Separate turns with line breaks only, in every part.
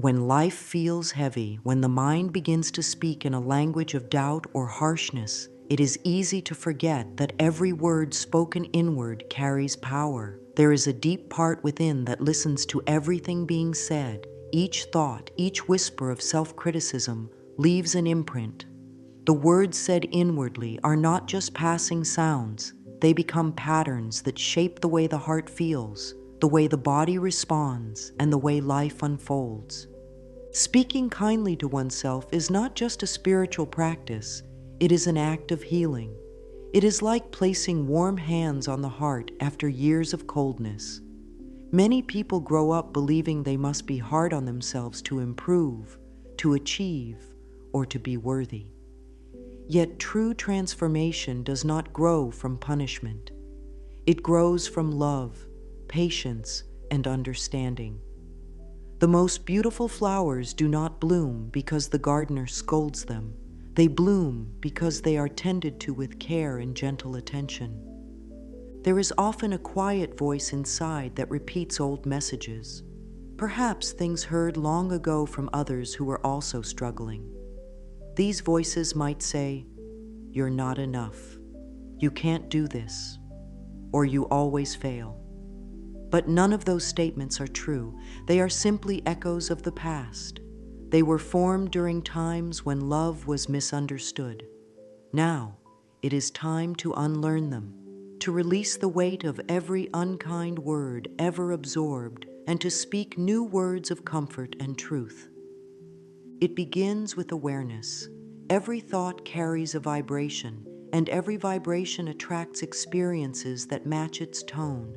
When life feels heavy, when the mind begins to speak in a language of doubt or harshness, it is easy to forget that every word spoken inward carries power. There is a deep part within that listens to everything being said. Each thought, each whisper of self-criticism leaves an imprint. The words said inwardly are not just passing sounds. They become patterns that shape the way the heart feels, the way the body responds, and the way life unfolds. Speaking kindly to oneself is not just a spiritual practice, it is an act of healing. It is like placing warm hands on the heart after years of coldness. Many people grow up believing they must be hard on themselves to improve, to achieve, or to be worthy. Yet true transformation does not grow from punishment. It grows from love, patience, and understanding. The most beautiful flowers do not bloom because the gardener scolds them. They bloom because they are tended to with care and gentle attention. There is often a quiet voice inside that repeats old messages, perhaps things heard long ago from others who are also struggling. These voices might say, "You're not enough," "You can't do this," or "You always fail." But none of those statements are true. They are simply echoes of the past. They were formed during times when love was misunderstood. Now, it is time to unlearn them, to release the weight of every unkind word ever absorbed, and to speak new words of comfort and truth. It begins with awareness. Every thought carries a vibration, and every vibration attracts experiences that match its tone.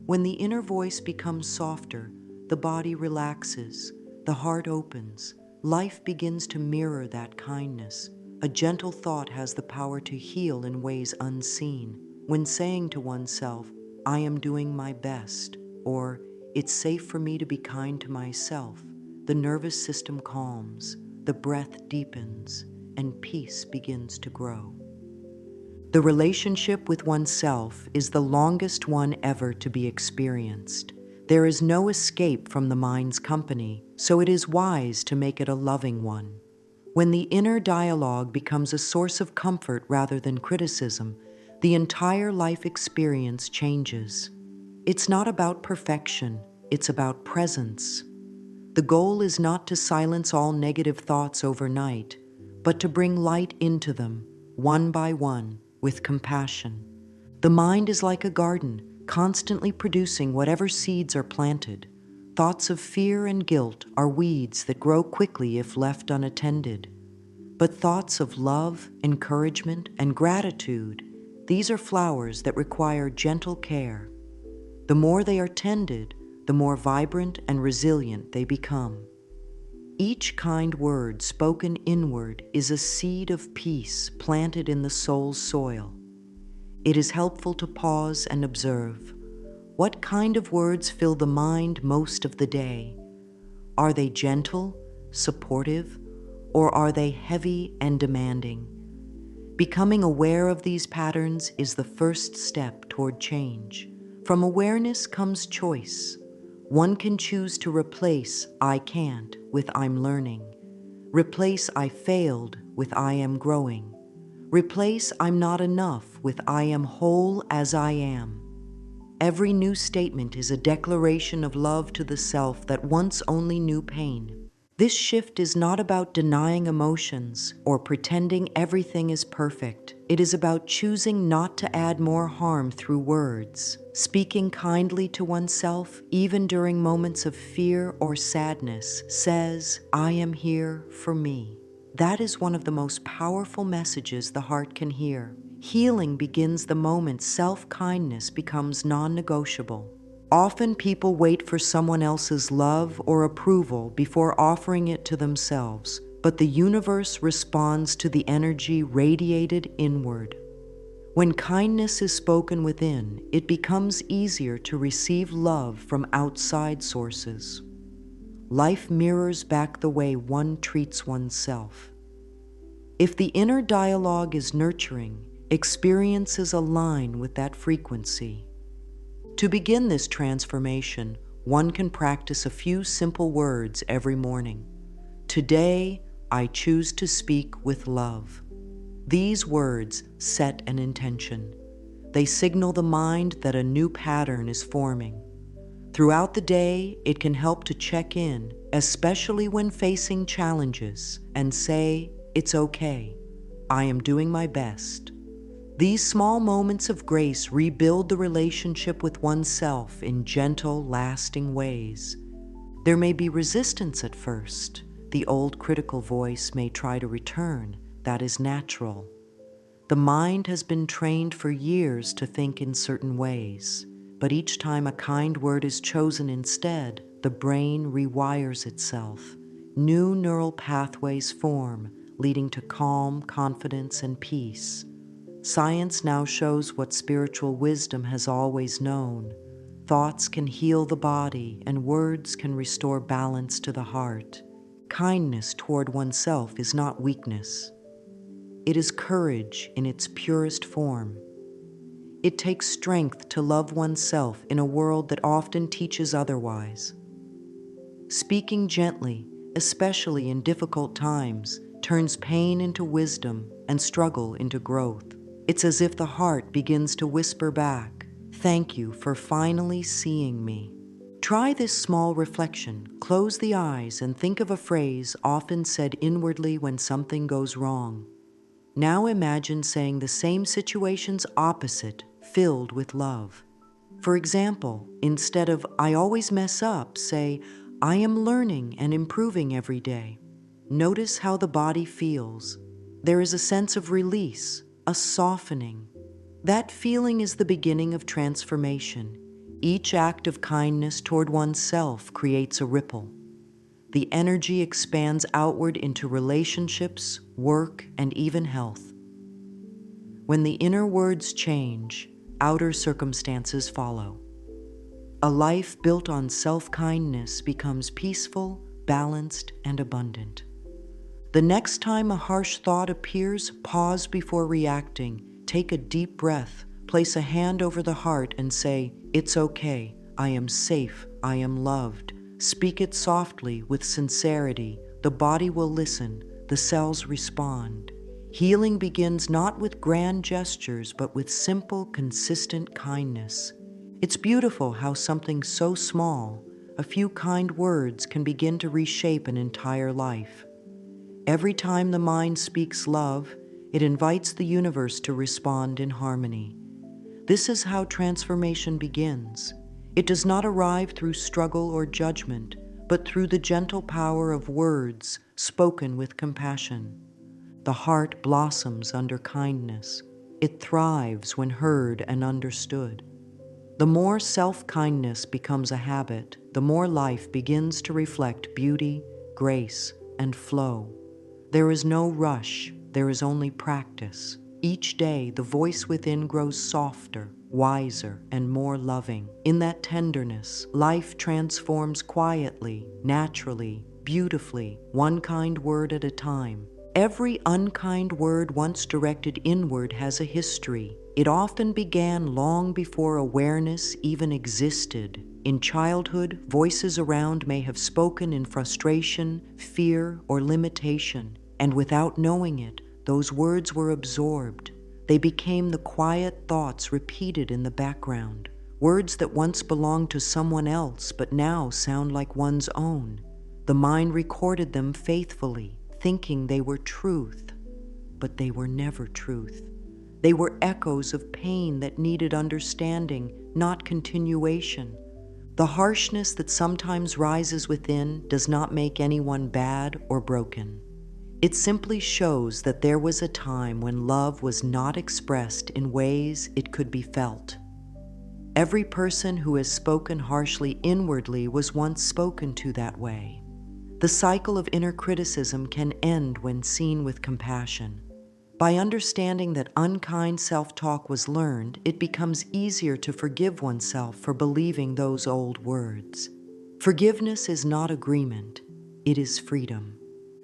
When the inner voice becomes softer, the body relaxes, the heart opens, life begins to mirror that kindness. A gentle thought has the power to heal in ways unseen. When saying to oneself, "I am doing my best," or "It's safe for me to be kind to myself," the nervous system calms, the breath deepens, and peace begins to grow. The relationship with oneself is the longest one ever to be experienced. There is no escape from the mind's company, so it is wise to make it a loving one. When the inner dialogue becomes a source of comfort rather than criticism, the entire life experience changes. It's not about perfection, it's about presence. The goal is not to silence all negative thoughts overnight, but to bring light into them, one by one, with compassion. The mind is like a garden, constantly producing whatever seeds are planted. Thoughts of fear and guilt are weeds that grow quickly if left unattended. But thoughts of love, encouragement, and gratitude, these are flowers that require gentle care. The more they are tended, the more vibrant and resilient they become. Each kind word spoken inward is a seed of peace planted in the soul's soil. It is helpful to pause and observe. What kind of words fill the mind most of the day? Are they gentle, supportive, or are they heavy and demanding? Becoming aware of these patterns is the first step toward change. From awareness comes choice. One can choose to replace "I can't" with "I'm learning." Replace "I failed" with "I am growing." Replace "I'm not enough" with "I am whole as I am." Every new statement is a declaration of love to the self that once only knew pain. This shift is not about denying emotions or pretending everything is perfect. It is about choosing not to add more harm through words. Speaking kindly to oneself, even during moments of fear or sadness, says, "I am here for me." That is one of the most powerful messages the heart can hear. Healing begins the moment self-kindness becomes non-negotiable. Often people wait for someone else's love or approval before offering it to themselves, but the universe responds to the energy radiated inward. When kindness is spoken within, it becomes easier to receive love from outside sources. Life mirrors back the way one treats oneself. If the inner dialogue is nurturing, experiences align with that frequency. To begin this transformation, one can practice a few simple words every morning. Today, I choose to speak with love. These words set an intention. They signal the mind that a new pattern is forming. Throughout the day, it can help to check in, especially when facing challenges, and say, "It's okay. I am doing my best." These small moments of grace rebuild the relationship with oneself in gentle, lasting ways. There may be resistance at first. The old critical voice may try to return. That is natural. The mind has been trained for years to think in certain ways, but each time a kind word is chosen instead, the brain rewires itself. New neural pathways form, leading to calm, confidence, and peace. Science now shows what spiritual wisdom has always known. Thoughts can heal the body, and words can restore balance to the heart. Kindness toward oneself is not weakness. It is courage in its purest form. It takes strength to love oneself in a world that often teaches otherwise. Speaking gently, especially in difficult times, turns pain into wisdom and struggle into growth. It's as if the heart begins to whisper back, "Thank you for finally seeing me." Try this small reflection. Close the eyes and think of a phrase often said inwardly when something goes wrong. Now imagine saying the same situation's opposite, filled with love. For example, instead of "I always mess up," say, "I am learning and improving every day." Notice how the body feels. There is a sense of release, a softening. That feeling is the beginning of transformation. Each act of kindness toward oneself creates a ripple. The energy expands outward into relationships, work, and even health. When the inner words change, outer circumstances follow. A life built on self-kindness becomes peaceful, balanced, and abundant. The next time a harsh thought appears, pause before reacting. Take a deep breath, place a hand over the heart, and say, "It's okay. I am safe. I am loved." Speak it softly with sincerity. The body will listen. The cells respond. Healing begins not with grand gestures, but with simple, consistent kindness. It's beautiful how something so small, a few kind words, can begin to reshape an entire life. Every time the mind speaks love, it invites the universe to respond in harmony. This is how transformation begins. It does not arrive through struggle or judgment, but through the gentle power of words spoken with compassion. The heart blossoms under kindness. It thrives when heard and understood. The more self-kindness becomes a habit, the more life begins to reflect beauty, grace, and flow. There is no rush, there is only practice. Each day, the voice within grows softer, wiser, and more loving. In that tenderness, life transforms quietly, naturally, beautifully, one kind word at a time. Every unkind word once directed inward has a history. It often began long before awareness even existed. In childhood, voices around may have spoken in frustration, fear, or limitation, and without knowing it, those words were absorbed. They became the quiet thoughts repeated in the background, words that once belonged to someone else but now sound like one's own. The mind recorded them faithfully, thinking they were truth, but they were never truth. They were echoes of pain that needed understanding, not continuation. The harshness that sometimes rises within does not make anyone bad or broken. It simply shows that there was a time when love was not expressed in ways it could be felt. Every person who has spoken harshly inwardly was once spoken to that way. The cycle of inner criticism can end when seen with compassion. By understanding that unkind self-talk was learned, it becomes easier to forgive oneself for believing those old words. Forgiveness is not agreement, it is freedom.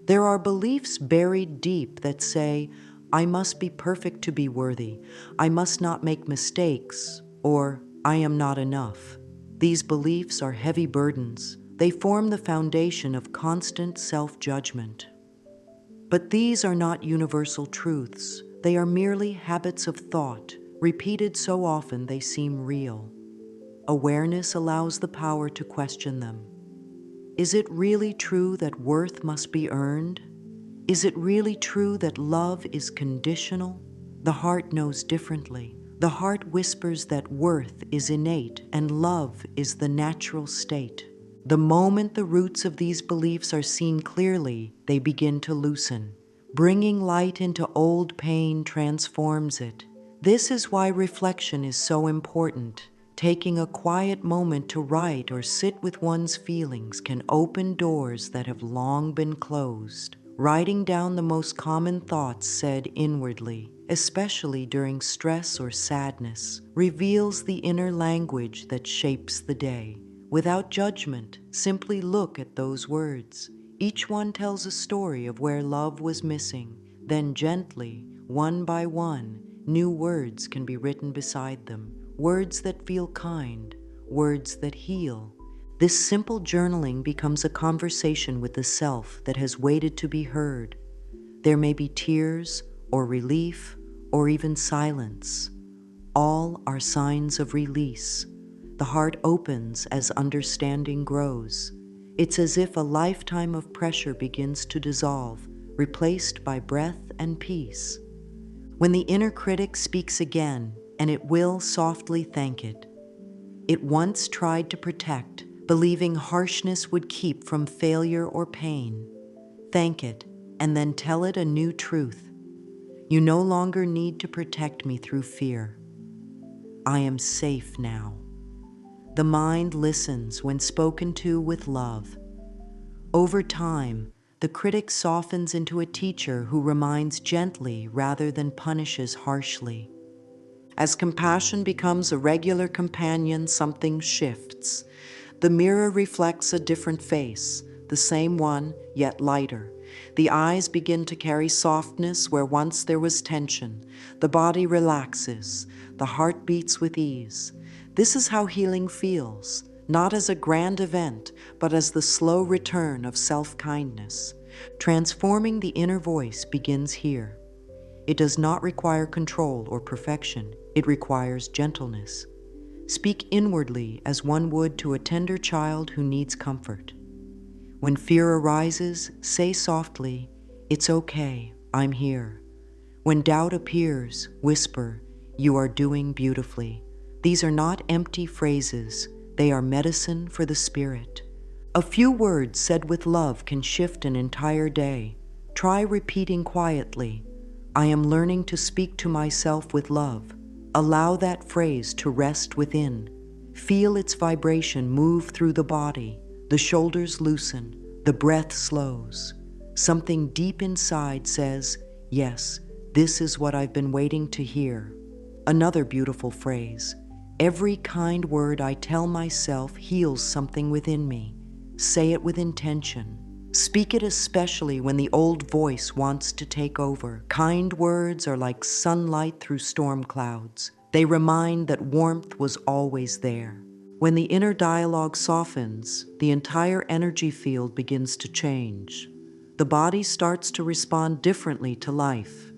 There are beliefs buried deep that say, "I must be perfect to be worthy," "I must not make mistakes," or "I am not enough." These beliefs are heavy burdens. They form the foundation of constant self-judgment. But these are not universal truths. They are merely habits of thought, repeated so often they seem real. Awareness allows the power to question them. Is it really true that worth must be earned? Is it really true that love is conditional? The heart knows differently. The heart whispers that worth is innate and love is the natural state. The moment the roots of these beliefs are seen clearly, they begin to loosen. Bringing light into old pain transforms it. This is why reflection is so important. Taking a quiet moment to write or sit with one's feelings can open doors that have long been closed. Writing down the most common thoughts said inwardly, especially during stress or sadness, reveals the inner language that shapes the day. Without judgment, simply look at those words. Each one tells a story of where love was missing. Then gently, one by one, new words can be written beside them. Words that feel kind, words that heal. This simple journaling becomes a conversation with the self that has waited to be heard. There may be tears, or relief, or even silence. All are signs of release. The heart opens as understanding grows. It's as if a lifetime of pressure begins to dissolve, replaced by breath and peace. When the inner critic speaks again, and it will softly thank it. It once tried to protect, believing harshness would keep from failure or pain. Thank it, and then tell it a new truth. You no longer need to protect me through fear. I am safe now. The mind listens when spoken to with love. Over time, the critic softens into a teacher who reminds gently rather than punishes harshly. As compassion becomes a regular companion, something shifts. The mirror reflects a different face, the same one, yet lighter. The eyes begin to carry softness where once there was tension. The body relaxes. The heart beats with ease. This is how healing feels, not as a grand event, but as the slow return of self-kindness. Transforming the inner voice begins here. It does not require control or perfection. It requires gentleness. Speak inwardly as one would to a tender child who needs comfort. When fear arises, say softly, "It's okay, I'm here." When doubt appears, whisper, "You are doing beautifully." These are not empty phrases. They are medicine for the spirit. A few words said with love can shift an entire day. Try repeating quietly, "I am learning to speak to myself with love." Allow that phrase to rest within. Feel its vibration move through the body. The shoulders loosen. The breath slows. Something deep inside says, "Yes, this is what I've been waiting to hear." Another beautiful phrase, "Every kind word I tell myself heals something within me." Say it with intention. Speak it especially when the old voice wants to take over. Kind words are like sunlight through storm clouds. They remind that warmth was always there. When the inner dialogue softens, the entire energy field begins to change. The body starts to respond differently to life.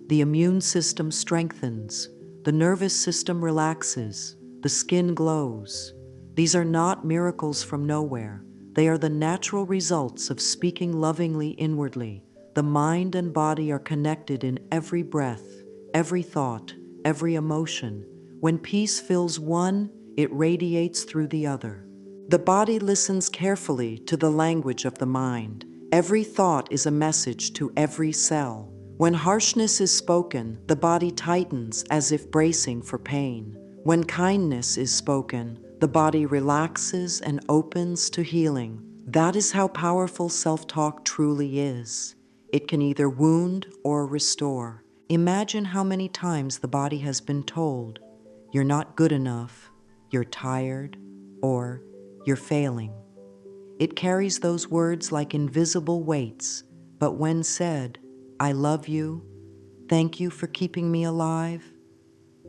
The immune system strengthens. The nervous system relaxes. The skin glows. These are not miracles from nowhere. They are the natural results of speaking lovingly inwardly. The mind and body are connected in every breath, every thought, every emotion. When peace fills one, it radiates through the other. The body listens carefully to the language of the mind. Every thought is a message to every cell. When harshness is spoken, the body tightens as if bracing for pain. When kindness is spoken, the body relaxes and opens to healing. That is how powerful self-talk truly is. It can either wound or restore. Imagine how many times the body has been told, "You're not good enough," "You're tired," or "You're failing." It carries those words like invisible weights, but when said, "I love you," "Thank you for keeping me alive,"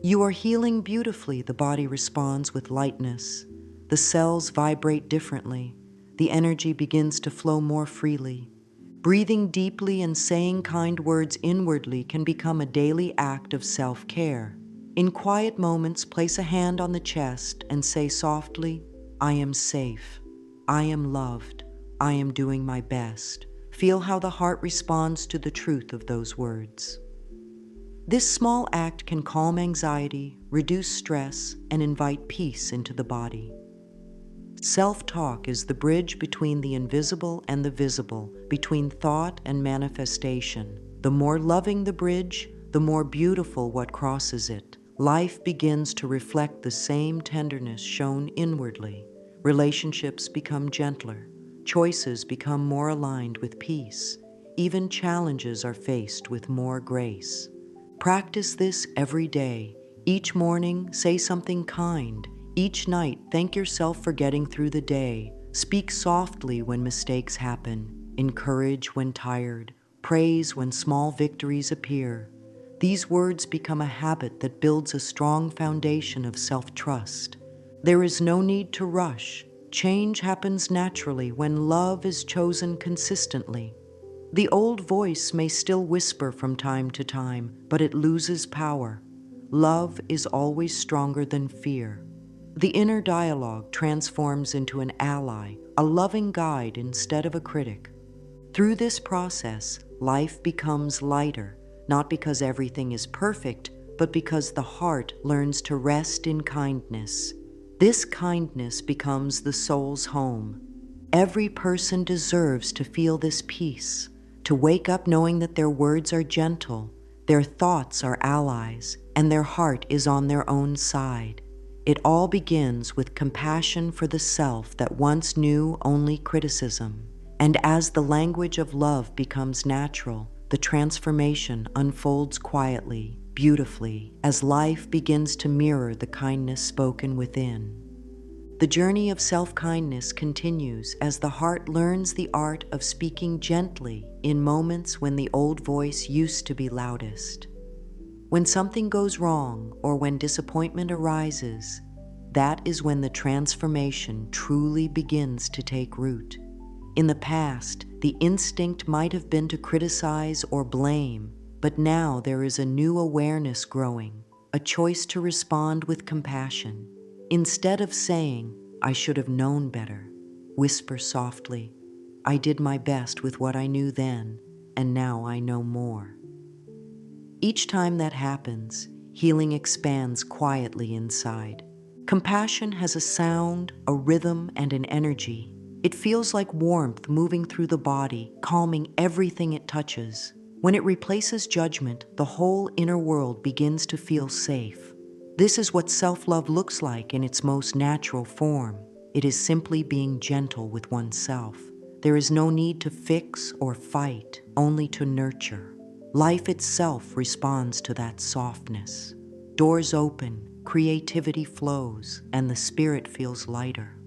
"You are healing beautifully," the body responds with lightness. the cells vibrate differently. The energy begins to flow more freely. Breathing deeply and saying kind words inwardly can become a daily act of self-care. In quiet moments, place a hand on the chest and say softly, "I am safe. I am loved. I am doing my best." Feel how the heart responds to the truth of those words. This small act can calm anxiety, reduce stress, and invite peace into the body. Self-talk is the bridge between the invisible and the visible, between thought and manifestation. The more loving the bridge, the more beautiful what crosses it. Life begins to reflect the same tenderness shown inwardly. Relationships become gentler. Choices become more aligned with peace. Even challenges are faced with more grace. Practice this every day. Each morning, say something kind. Each night, thank yourself for getting through the day. Speak softly when mistakes happen. Encourage when tired. Praise when small victories appear. These words become a habit that builds a strong foundation of self-trust. There is no need to rush. Change happens naturally when love is chosen consistently. The old voice may still whisper from time to time, but it loses power. Love is always stronger than fear. The inner dialogue transforms into an ally, a loving guide instead of a critic. Through this process, life becomes lighter, not because everything is perfect, but because the heart learns to rest in kindness. This kindness becomes the soul's home. Every person deserves to feel this peace, to wake up knowing that their words are gentle, their thoughts are allies, and their heart is on their own side. It all begins with compassion for the self that once knew only criticism. And as the language of love becomes natural, the transformation unfolds quietly, beautifully, as life begins to mirror the kindness spoken within. The journey of self-kindness continues as the heart learns the art of speaking gently in moments when the old voice used to be loudest. When something goes wrong or when disappointment arises, that is when the transformation truly begins to take root. In the past, the instinct might have been to criticize or blame, but now there is a new awareness growing, a choice to respond with compassion. Instead of saying, "I should have known better," whisper softly, "I did my best with what I knew then, and now I know more." Each time that happens, healing expands quietly inside. Compassion has a sound, a rhythm, and an energy. It feels like warmth moving through the body, calming everything it touches. When it replaces judgment, the whole inner world begins to feel safe. This is what self-love looks like in its most natural form. It is simply being gentle with oneself. There is no need to fix or fight, only to nurture. Life itself responds to that softness. Doors open, creativity flows, and the spirit feels lighter.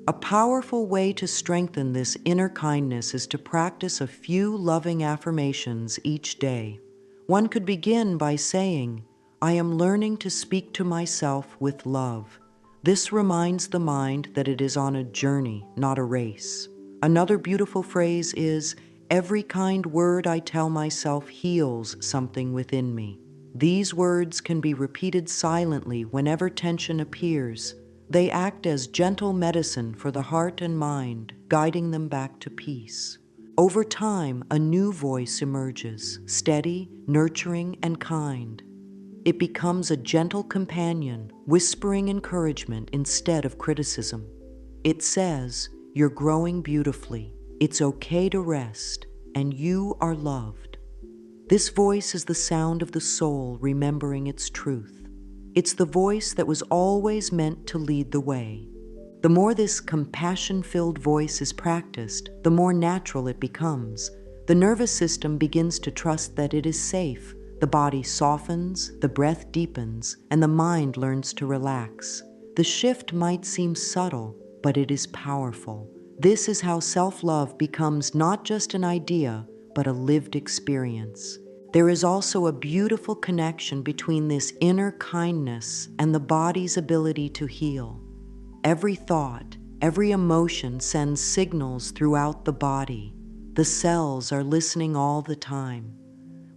A powerful way to strengthen this inner kindness is to practice a few loving affirmations each day. One could begin by saying, "I am learning to speak to myself with love." This reminds the mind that it is on a journey, not a race. Another beautiful phrase is, "Every kind word I tell myself heals something within me." These words can be repeated silently whenever tension appears. They act as gentle medicine for the heart and mind, guiding them back to peace. Over time, a new voice emerges, steady, nurturing, and kind. It becomes a gentle companion, whispering encouragement instead of criticism. It says, "You're growing beautifully. It's okay to rest, and you are loved." This voice is the sound of the soul remembering its truth. It's the voice that was always meant to lead the way. The more this compassion-filled voice is practiced, the more natural it becomes. The nervous system begins to trust that it is safe. The body softens, the breath deepens, and the mind learns to relax. The shift might seem subtle, but it is powerful. This is how self-love becomes not just an idea, but a lived experience. There is also a beautiful connection between this inner kindness and the body's ability to heal. Every thought, every emotion sends signals throughout the body. The cells are listening all the time.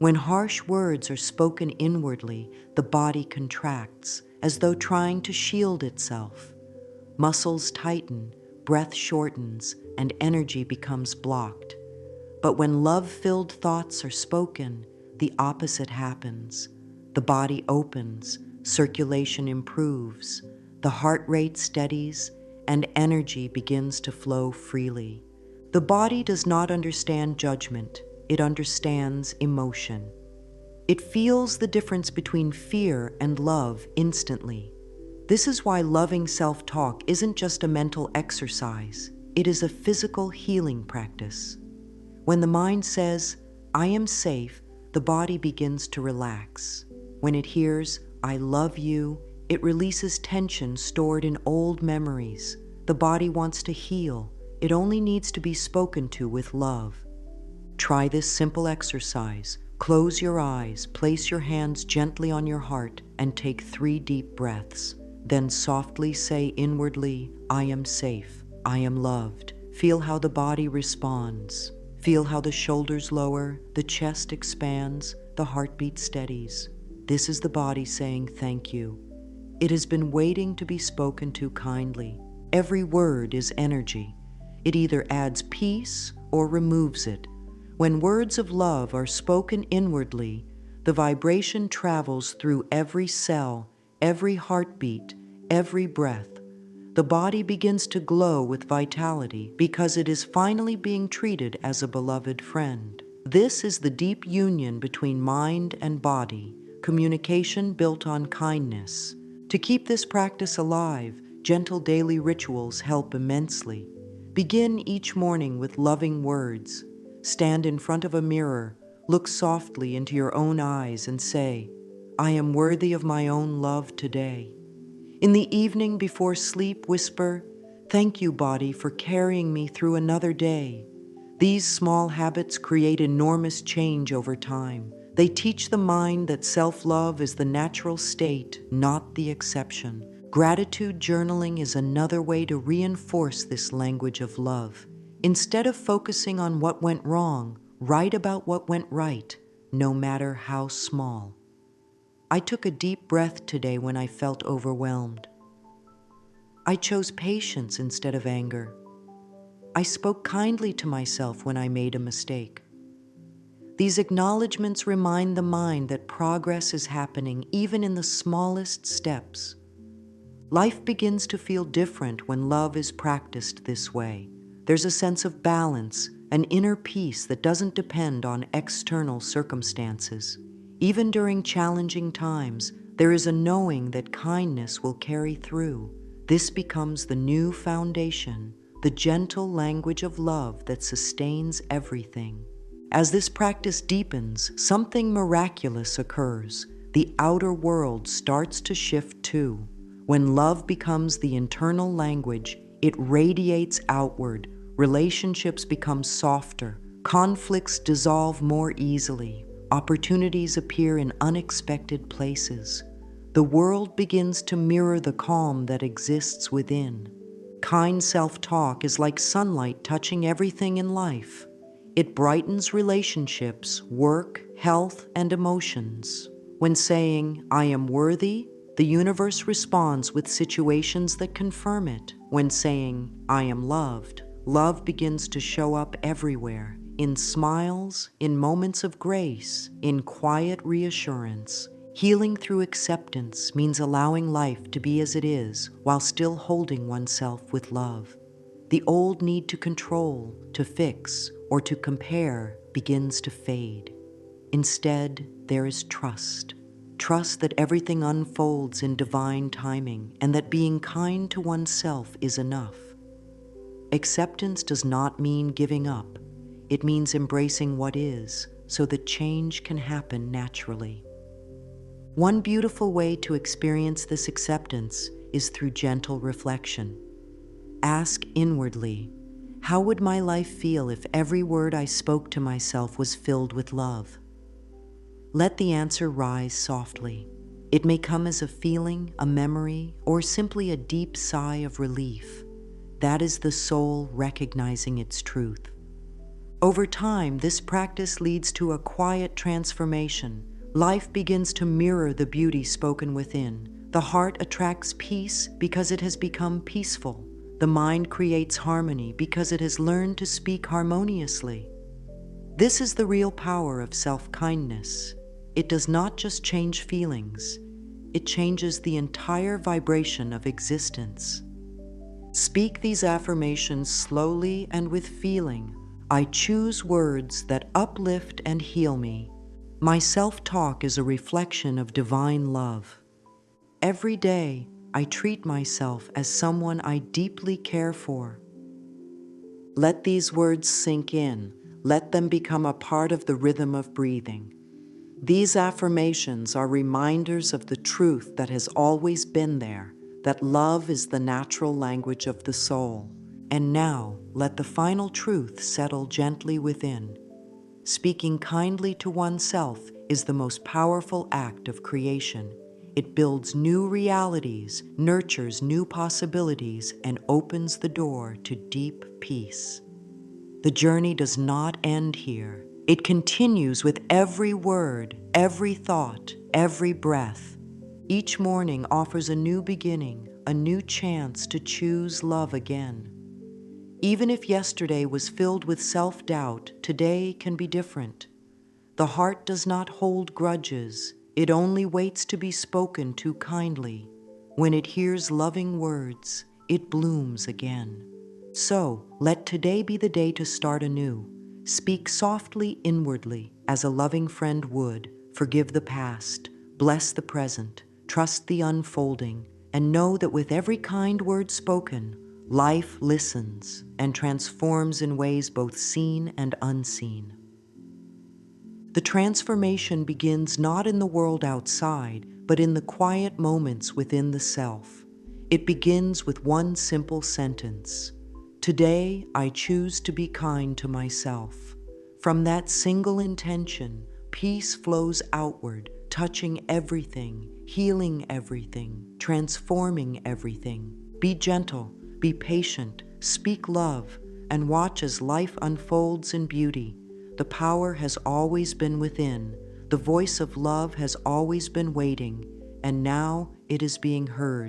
When harsh words are spoken inwardly, the body contracts, as though trying to shield itself. Muscles tighten, breath shortens, and energy becomes blocked. But when love-filled thoughts are spoken, the opposite happens. The body opens, circulation improves, the heart rate steadies, and energy begins to flow freely. The body does not understand judgment, it understands emotion. It feels the difference between fear and love instantly. This is why loving self-talk isn't just a mental exercise, it is a physical healing practice. When the mind says, "I am safe," the body begins to relax. When it hears, "I love you," it releases tension stored in old memories. The body wants to heal. It only needs to be spoken to with love. Try this simple exercise. Close your eyes, place your hands gently on your heart, and take 3 deep breaths. Then softly say inwardly, "I am safe, I am loved." Feel how the body responds. Feel how the shoulders lower, the chest expands, the heartbeat steadies. This is the body saying thank you. It has been waiting to be spoken to kindly. Every word is energy. It either adds peace or removes it. When words of love are spoken inwardly, the vibration travels through every cell, every heartbeat, every breath. The body begins to glow with vitality because it is finally being treated as a beloved friend. This is the deep union between mind and body, communication built on kindness. To keep this practice alive, gentle daily rituals help immensely. Begin each morning with loving words. Stand in front of a mirror, look softly into your own eyes and say, "I am worthy of my own love today." In the evening before sleep, whisper, "Thank you, body, for carrying me through another day." These small habits create enormous change over time. They teach the mind that self-love is the natural state, not the exception. Gratitude journaling is another way to reinforce this language of love. Instead of focusing on what went wrong, write about what went right, no matter how small. I took a deep breath today when I felt overwhelmed. I chose patience instead of anger. I spoke kindly to myself when I made a mistake. These acknowledgments remind the mind that progress is happening even in the smallest steps. Life begins to feel different when love is practiced this way. There's a sense of balance, an inner peace that doesn't depend on external circumstances. Even during challenging times, there is a knowing that kindness will carry through. This becomes the new foundation, the gentle language of love that sustains everything. As this practice deepens, something miraculous occurs. The outer world starts to shift too. When love becomes the internal language, it radiates outward. Relationships become softer. Conflicts dissolve more easily. Opportunities appear in unexpected places. The world begins to mirror the calm that exists within. Kind self-talk is like sunlight touching everything in life. It brightens relationships, work, health, and emotions. When saying, "I am worthy," the universe responds with situations that confirm it. When saying, "I am loved," love begins to show up everywhere, in smiles, in moments of grace, in quiet reassurance. Healing through acceptance means allowing life to be as it is while still holding oneself with love. The old need to control, to fix, or to compare begins to fade. Instead, there is trust. Trust that everything unfolds in divine timing and that being kind to oneself is enough. Acceptance does not mean giving up. It means embracing what is so that change can happen naturally. One beautiful way to experience this acceptance is through gentle reflection. Ask inwardly, how would my life feel if every word I spoke to myself was filled with love? Let the answer rise softly. It may come as a feeling, a memory, or simply a deep sigh of relief. That is the soul recognizing its truth. Over time, this practice leads to a quiet transformation. Life begins to mirror the beauty spoken within. The heart attracts peace because it has become peaceful. The mind creates harmony because it has learned to speak harmoniously. This is the real power of self-kindness. It does not just change feelings, it changes the entire vibration of existence. Speak these affirmations slowly and with feeling. I choose words that uplift and heal me. My self-talk is a reflection of divine love. Every day, I treat myself as someone I deeply care for. Let these words sink in. Let them become a part of the rhythm of breathing. These affirmations are reminders of the truth that has always been there, that love is the natural language of the soul. And now, let the final truth settle gently within. Speaking kindly to oneself is the most powerful act of creation. It builds new realities, nurtures new possibilities, and opens the door to deep peace. The journey does not end here. It continues with every word, every thought, every breath. Each morning offers a new beginning, a new chance to choose love again. Even if yesterday was filled with self-doubt, today can be different. The heart does not hold grudges. It only waits to be spoken to kindly. When it hears loving words, it blooms again. So, let today be the day to start anew. Speak softly inwardly, as a loving friend would. Forgive the past, bless the present, trust the unfolding, and know that with every kind word spoken, life listens and transforms in ways both seen and unseen. The transformation begins not in the world outside, but in the quiet moments within the self. It begins with one simple sentence. Today, I choose to be kind to myself. From that single intention, peace flows outward, touching everything, healing everything, transforming everything. Be gentle, be patient, speak love, and watch as life unfolds in beauty. The power has always been within. The voice of love has always been waiting, and now it is being heard.